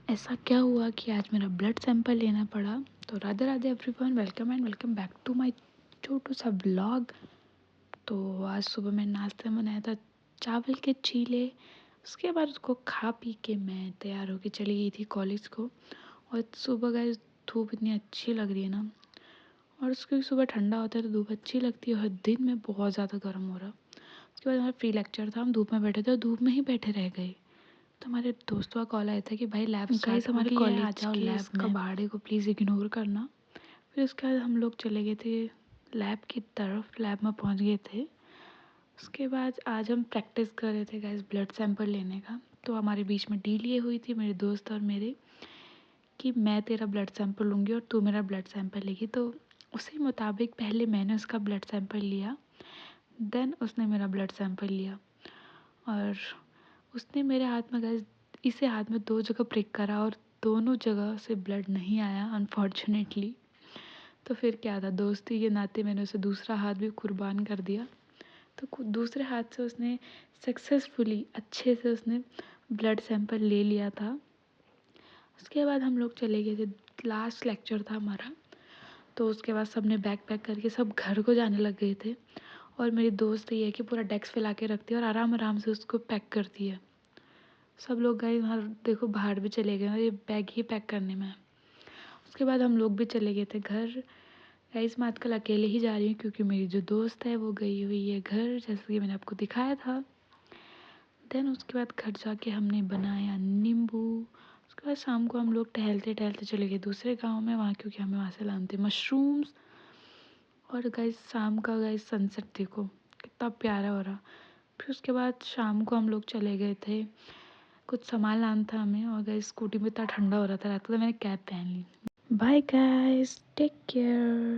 ऐसा क्या हुआ कि आज मेरा ब्लड सैंपल लेना पड़ा। तो Radhe Radhe everyone, welcome back to my छोटू सा ब्लॉग। तो आज सुबह मैं नाश्ते में बनाया था चावल के चीले। उसके बाद उसको खा पी के मैं तैयार होके चली गई थी कॉलेज को। और सुबह का धूप इतनी अच्छी लग रही है ना, और उसके सुबह ठंडा होता है तो धूप अच्छी लगती है, और दिन में बहुत ज़्यादा गर्म हो रहा। उसके बाद हमारा फ्री लेक्चर था, हम धूप में बैठे थे और धूप में ही बैठे रह गए। तो हमारे दोस्तों का कॉल आया था कि भाई लैब स्टार्ट हमारे होगी है, आ कॉलेज जाओ के लैब इसका में, भाड़े को प्लीज़ इग्नोर करना। फिर उसके बाद हम लोग चले गए थे लैब की तरफ, लैब में पहुंच गए थे। उसके बाद आज हम प्रैक्टिस कर रहे थे गाइस ब्लड सैंपल लेने का। तो हमारे बीच में डील ये हुई थी मेरे दोस्त और मेरे कि मैं तेरा ब्लड सैंपल लूँगी और तू मेरा ब्लड सैंपल लेगी। तो उसी मुताबिक पहले मैंने उसका ब्लड सैंपल लिया, देन उसने मेरा ब्लड सैंपल लिया। और उसने मेरे हाथ में गैस इसे हाथ में 2 जगह प्रिक करा और दोनों जगह से ब्लड नहीं आया अनफॉर्चुनेटली। तो फिर क्या था, दोस्ती के नाते मैंने उसे दूसरा हाथ भी कुर्बान कर दिया। तो दूसरे हाथ से उसने सक्सेसफुली अच्छे से उसने ब्लड सैंपल ले लिया था। उसके बाद हम लोग चले गए थे, लास्ट लेक्चर था हमारा। तो उसके बाद सब ने बैग पैक करके सब घर को जाने लग गए थे। और मेरी दोस्त ये है कि पूरा डेस्क फैला के रखती है और आराम आराम से उसको पैक करती है। सब लोग गए वहाँ, देखो बाहर भी चले गए और ये बैग ही पैक करने में। उसके बाद हम लोग भी चले गए थे घर। गाइस मैं आजकल अकेले ही जा रही हूँ क्योंकि मेरी जो दोस्त है वो गई हुई है घर, जैसे कि मैंने आपको दिखाया था। देन उसके बाद घर जाके हमने बनाया नींबू। उसके बाद शाम को हम लोग टहलते टहलते चले गए दूसरे गांव में वहाँ, क्योंकि हमें वहाँ से लाने थे मशरूम्स। और गाइस शाम का गाइस सनसेट देखो कितना प्यारा हो रहा। फिर उसके बाद शाम को हम लोग चले गए थे, कुछ सामान लाना था हमें। और गाइस स्कूटी में इतना ठंडा हो रहा था रात को, तो मैंने कैप पहन ली। Bye guys, take care.